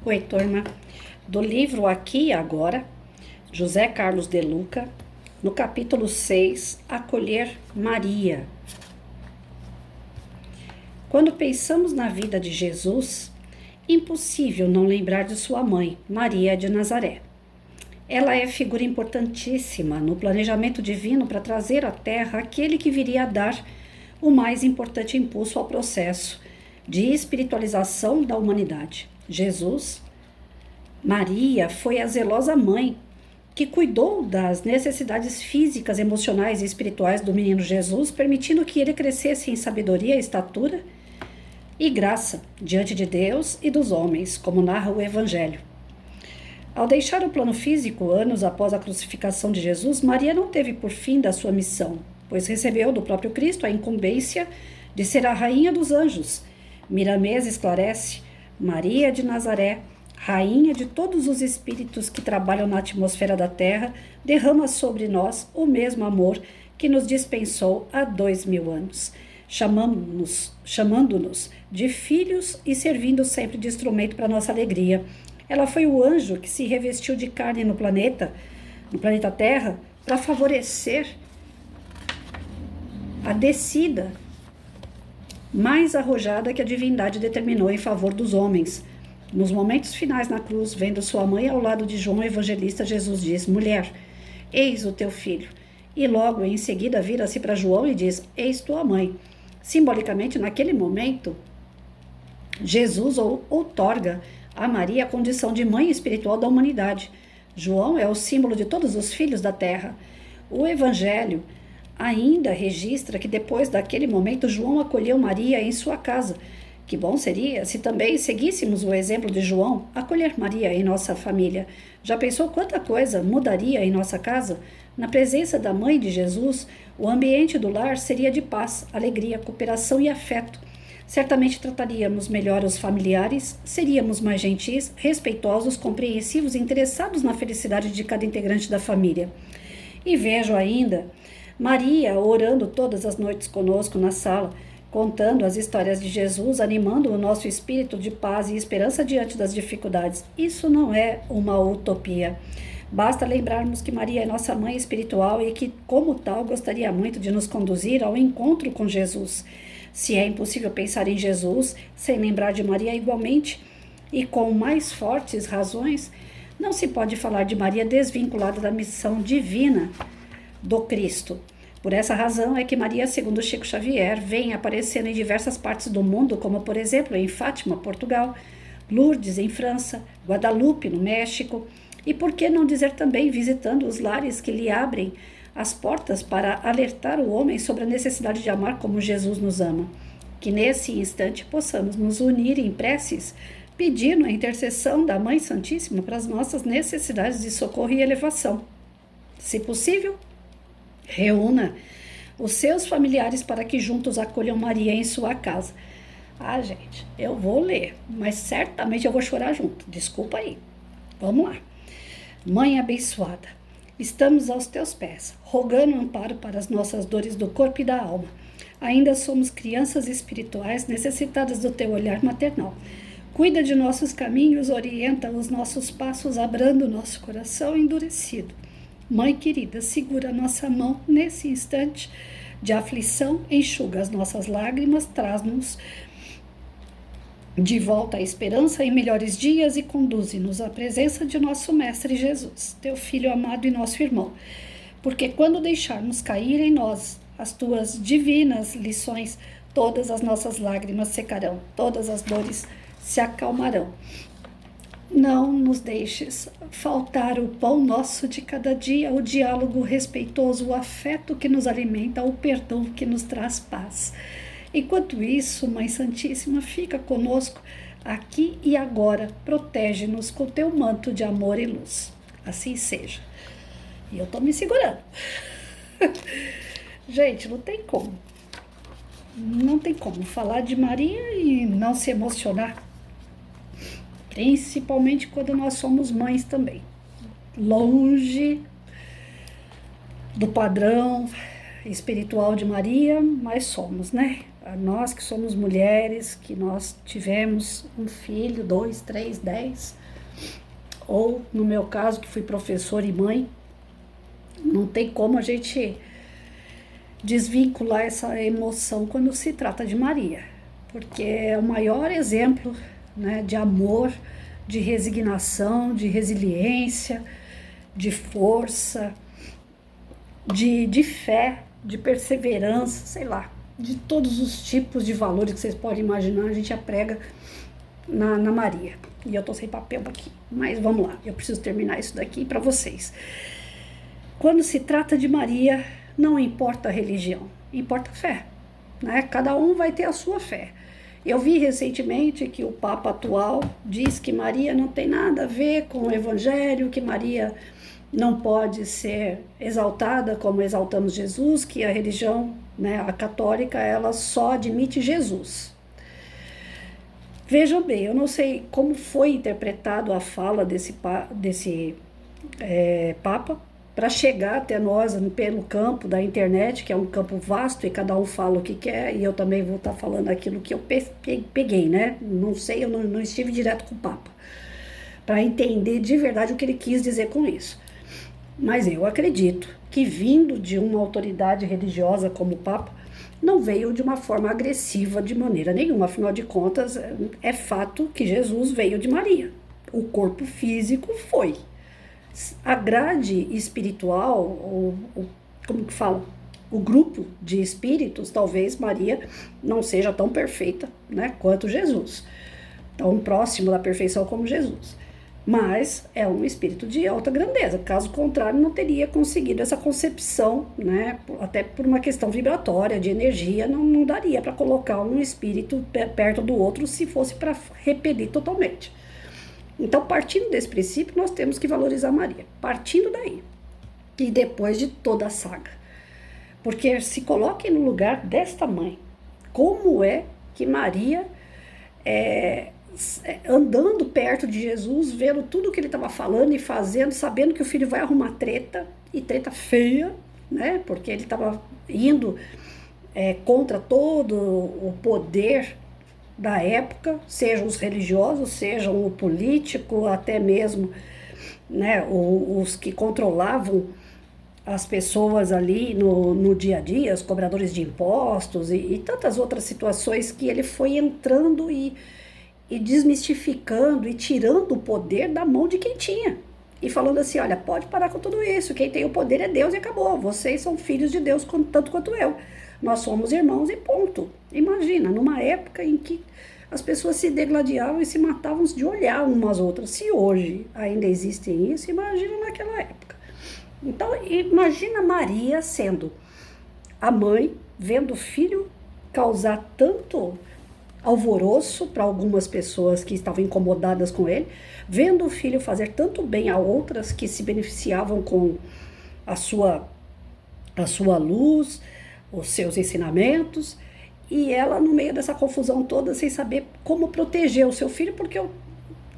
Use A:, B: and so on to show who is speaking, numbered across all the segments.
A: Oi, turma. Do livro Aqui e Agora, José Carlos de Luca, no capítulo 6, Acolher Maria. Quando pensamos na vida de Jesus, impossível não lembrar de sua mãe, Maria de Nazaré. Ela é figura importantíssima no planejamento divino para trazer à Terra aquele que viria a dar o mais importante impulso ao processo de espiritualização da humanidade, Jesus. Maria foi a zelosa mãe que cuidou das necessidades físicas, emocionais e espirituais do menino Jesus, permitindo que ele crescesse em sabedoria, estatura e graça diante de Deus e dos homens, como narra o Evangelho. Ao deixar o plano físico, anos após a crucificação de Jesus, Maria não teve por fim da sua missão, pois recebeu do próprio Cristo a incumbência de ser a rainha dos anjos. Miramês esclarece: Maria de Nazaré, rainha de todos os espíritos que trabalham na atmosfera da Terra, derrama sobre nós o mesmo amor que nos dispensou há 2000 anos, chamando-nos de filhos e servindo sempre de instrumento para nossa alegria. Ela foi o anjo que se revestiu de carne no planeta Terra, para favorecer a descida mais arrojada que a divindade determinou em favor dos homens. Nos momentos finais na cruz, vendo sua mãe ao lado de João Evangelista, Jesus diz: Mulher, eis o teu filho. E logo em seguida vira-se para João e diz: Eis tua mãe. Simbolicamente, naquele momento, Jesus outorga a Maria a condição de mãe espiritual da humanidade. João é o símbolo de todos os filhos da terra. O Evangelho ainda registra que depois daquele momento João acolheu Maria em sua casa. Que bom seria se também seguíssemos o exemplo de João, acolher Maria em nossa família. Já pensou quanta coisa mudaria em nossa casa? Na presença da mãe de Jesus, o ambiente do lar seria de paz, alegria, cooperação e afeto. Certamente trataríamos melhor os familiares, seríamos mais gentis, respeitosos, compreensivos e interessados na felicidade de cada integrante da família. E vejo ainda Maria orando todas as noites conosco na sala, contando as histórias de Jesus, animando o nosso espírito de paz e esperança diante das dificuldades. Isso não é uma utopia. Basta lembrarmos que Maria é nossa mãe espiritual e que, como tal, gostaria muito de nos conduzir ao encontro com Jesus. Se é impossível pensar em Jesus sem lembrar de Maria igualmente e com mais fortes razões, não se pode falar de Maria desvinculada da missão divina do Cristo. Por essa razão é que Maria, segundo Chico Xavier, vem aparecendo em diversas partes do mundo, como por exemplo em Fátima, Portugal, Lourdes, em França, Guadalupe, no México, e por que não dizer também visitando os lares que lhe abrem as portas para alertar o homem sobre a necessidade de amar como Jesus nos ama. Que nesse instante possamos nos unir em preces, pedindo a intercessão da Mãe Santíssima para as nossas necessidades de socorro e elevação. Se possível, reúna os seus familiares para que juntos acolham Maria em sua casa. Gente, eu vou ler, mas certamente eu vou chorar junto. Desculpa aí. Vamos lá. Mãe abençoada, estamos aos teus pés, rogando amparo para as nossas dores do corpo e da alma. Ainda somos crianças espirituais necessitadas do teu olhar maternal. Cuida de nossos caminhos, orienta os nossos passos, abrando nosso coração endurecido. Mãe querida, segura a nossa mão nesse instante de aflição, enxuga as nossas lágrimas, traz-nos de volta à esperança em melhores dias e conduze-nos à presença de nosso Mestre Jesus, teu Filho amado e nosso irmão. Porque quando deixarmos cair em nós as tuas divinas lições, todas as nossas lágrimas secarão, todas as dores se acalmarão. Não nos deixes faltar o pão nosso de cada dia, o diálogo respeitoso, o afeto que nos alimenta, o perdão que nos traz paz. Enquanto isso, Mãe Santíssima, fica conosco aqui e agora, protege-nos com teu manto de amor e luz. Assim seja. E eu tô me segurando. Gente, não tem como. Não tem como falar de Maria e não se emocionar. Principalmente quando nós somos mães também. Longe do padrão espiritual de Maria, mas somos, né? Nós que somos mulheres, que nós tivemos um filho, 2, 3, 10, ou no meu caso, que fui professora e mãe, não tem como a gente desvincular essa emoção quando se trata de Maria, porque é o maior exemplo, né, de amor, de resignação, de resiliência, de força, de fé, de perseverança, sei lá, de todos os tipos de valores que vocês podem imaginar, a gente aprega na Maria. E eu tô sem papel aqui, mas vamos lá, eu preciso terminar isso daqui para vocês. Quando se trata de Maria, não importa a religião, importa a fé, né? Cada um vai ter a sua fé. Eu vi recentemente que o Papa atual diz que Maria não tem nada a ver com o Evangelho, que Maria não pode ser exaltada como exaltamos Jesus, que a religião, né, a católica, ela só admite Jesus. Vejam bem, eu não sei como foi interpretado a fala desse Papa para chegar até nós pelo campo da internet, que é um campo vasto e cada um fala o que quer, e eu também vou estar falando aquilo que eu peguei, né? Não sei, eu não estive direto com o Papa, para entender de verdade o que ele quis dizer com isso. Mas eu acredito que vindo de uma autoridade religiosa como o Papa, não veio de uma forma agressiva de maneira nenhuma. Afinal de contas, é fato que Jesus veio de Maria. O corpo físico foi. A grade espiritual, como que fala? O grupo de espíritos, talvez Maria não seja tão perfeita, né, quanto Jesus. Tão próximo da perfeição como Jesus. Mas é um espírito de alta grandeza. Caso contrário, não teria conseguido essa concepção, né? Até por uma questão vibratória, de energia, não daria para colocar um espírito perto do outro se fosse para repelir totalmente. Então, partindo desse princípio, nós temos que valorizar Maria. Partindo daí. E depois de toda a saga. Porque se coloquem no lugar desta mãe. Como é que Maria andando perto de Jesus, vendo tudo que ele estava falando e fazendo, sabendo que o filho vai arrumar treta, e treta feia, né? Porque ele estava indo contra todo o poder da época, sejam os religiosos, sejam o político, até mesmo, né, os que controlavam as pessoas ali no dia a dia, os cobradores de impostos e tantas outras situações que ele foi entrando e desmistificando e tirando o poder da mão de quem tinha. E falando assim, olha, pode parar com tudo isso, quem tem o poder é Deus e acabou. Vocês são filhos de Deus tanto quanto eu. Nós somos irmãos e ponto. Imagina, numa época em que as pessoas se degladiavam e se matavam de olhar umas às outras. Se hoje ainda existem isso, imagina naquela época. Então, imagina Maria sendo a mãe, vendo o filho causar tanto alvoroço para algumas pessoas que estavam incomodadas com ele, vendo o filho fazer tanto bem a outras que se beneficiavam com a sua luz, os seus ensinamentos, e ela no meio dessa confusão toda, sem saber como proteger o seu filho, porque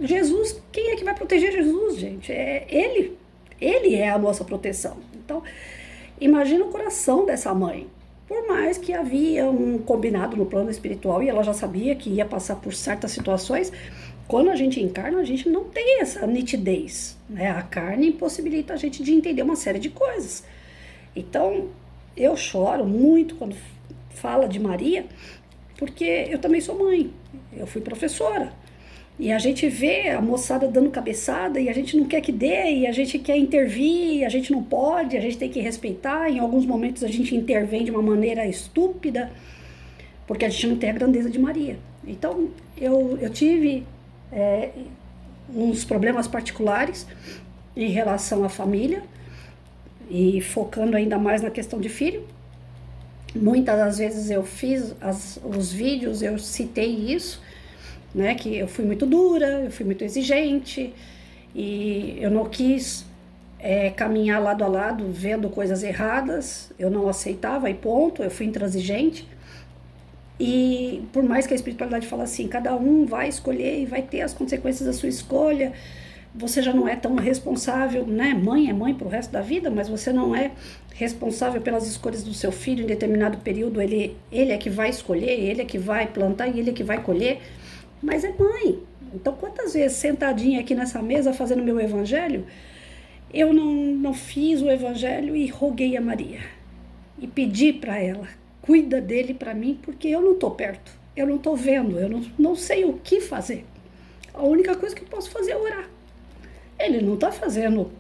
A: Jesus, quem é que vai proteger Jesus, gente? É ele é a nossa proteção. Então, imagina o coração dessa mãe. Por mais que havia um combinado no plano espiritual e ela já sabia que ia passar por certas situações, quando a gente encarna, a gente não tem essa nitidez, né? A carne impossibilita a gente de entender uma série de coisas. Então, eu choro muito quando fala de Maria, porque eu também sou mãe, eu fui professora. E a gente vê a moçada dando cabeçada e a gente não quer que dê, e a gente quer intervir, a gente não pode, a gente tem que respeitar. Em alguns momentos a gente intervém de uma maneira estúpida, porque a gente não tem a grandeza de Maria. Então eu tive uns problemas particulares em relação à família, e focando ainda mais na questão de filho. Muitas das vezes eu fiz os vídeos, eu citei isso, né, que eu fui muito dura, eu fui muito exigente e eu não quis caminhar lado a lado vendo coisas erradas, eu não aceitava e ponto, eu fui intransigente. E por mais que a espiritualidade fala assim, cada um vai escolher e vai ter as consequências da sua escolha, você já não é tão responsável, né? Mãe é mãe pro resto da vida, mas você não é responsável pelas escolhas do seu filho em determinado período. Ele é que vai escolher, ele é que vai plantar e ele é que vai colher, mas é mãe. Então, quantas vezes sentadinha aqui nessa mesa fazendo meu evangelho, eu não fiz o evangelho e roguei a Maria e pedi para ela, cuida dele para mim, porque eu não estou perto, eu não estou vendo, eu não sei o que fazer. A única coisa que eu posso fazer é orar. Ele não está fazendo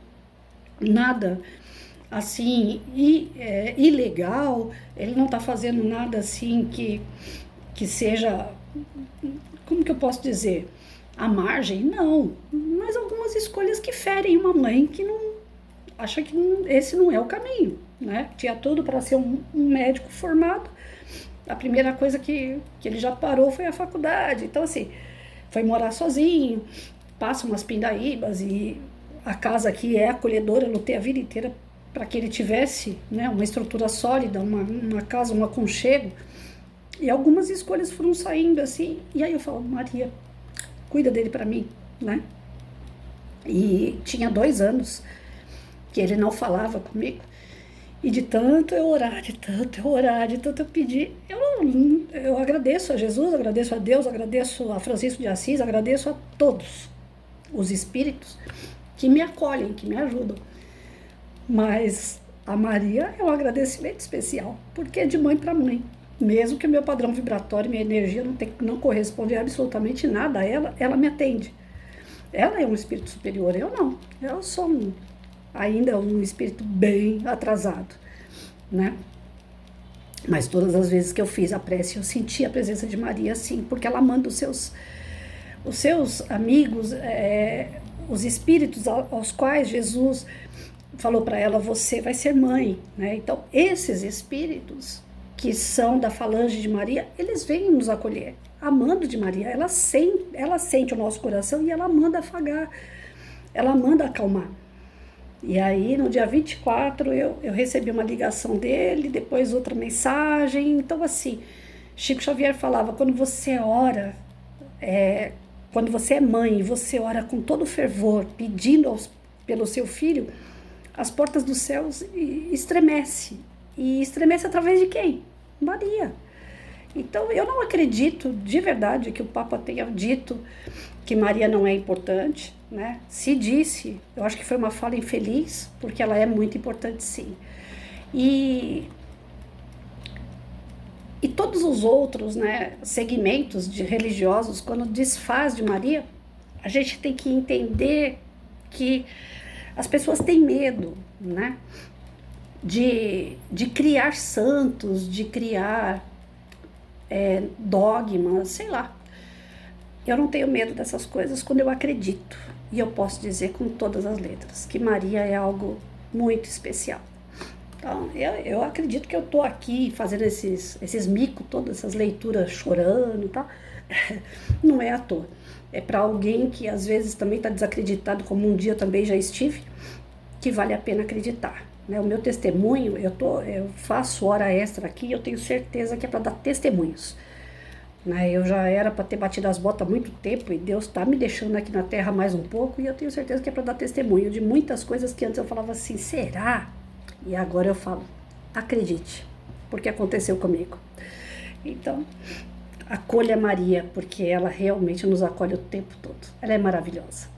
A: nada assim ilegal, ele não está fazendo nada assim que seja, como que eu posso dizer, à margem, não, mas algumas escolhas que ferem uma mãe que não acha que esse não é o caminho, né? Tinha tudo para ser um médico formado, a primeira coisa que ele já parou foi a faculdade, então assim, foi morar sozinho, passa umas pindaíbas e a casa aqui é acolhedora, eu lutei a vida inteira para que ele tivesse, né, uma estrutura sólida, uma casa, um aconchego, e algumas escolhas foram saindo assim, e aí eu falo, Maria, cuida dele para mim, né? E tinha 2 anos que ele não falava comigo, e de tanto eu orar, de tanto eu orar, de tanto eu pedir, eu agradeço a Jesus, agradeço a Deus, agradeço a Francisco de Assis, agradeço a todos os espíritos que me acolhem, que me ajudam. Mas a Maria é um agradecimento especial, porque é de mãe para mãe. Mesmo que o meu padrão vibratório, minha energia não corresponde a absolutamente nada a ela, ela me atende. Ela é um espírito superior, eu não. Eu sou ainda um espírito bem atrasado, né? Mas todas as vezes que eu fiz a prece, eu senti a presença de Maria, sim, porque ela manda os seus amigos, os espíritos aos quais Jesus falou para ela, você vai ser mãe, né? Então, esses espíritos que são da falange de Maria, eles vêm nos acolher, amando de Maria, ela sente o nosso coração e ela manda afagar, ela manda acalmar. E aí, no dia 24, eu recebi uma ligação dele, depois outra mensagem. Então, assim, Chico Xavier falava, quando você ora, quando você é mãe e você ora com todo fervor, pedindo pelo seu filho, as portas dos céus estremecem. E estremece através de quem? Maria. Então, eu não acredito de verdade que o Papa tenha dito que Maria não é importante, né? Se disse, eu acho que foi uma fala infeliz, porque ela é muito importante, sim. E todos os outros, né, segmentos de religiosos, quando desfaz de Maria, a gente tem que entender que as pessoas têm medo, né, de criar santos, de criar dogmas, sei lá. Eu não tenho medo dessas coisas quando eu acredito. E eu posso dizer com todas as letras que Maria é algo muito especial. Então, eu acredito que eu estou aqui fazendo esses micos, todas essas leituras chorando, tá? Não é à toa. É para alguém que às vezes também está desacreditado, como um dia também já estive, que vale a pena acreditar. Né? O meu testemunho, eu faço hora extra aqui e eu tenho certeza que é para dar testemunhos. Né? Eu já era para ter batido as botas há muito tempo e Deus está me deixando aqui na terra mais um pouco e eu tenho certeza que é para dar testemunho de muitas coisas que antes eu falava assim, será? E agora eu falo, acredite, porque aconteceu comigo. Então, acolha Maria, porque ela realmente nos acolhe o tempo todo. Ela é maravilhosa.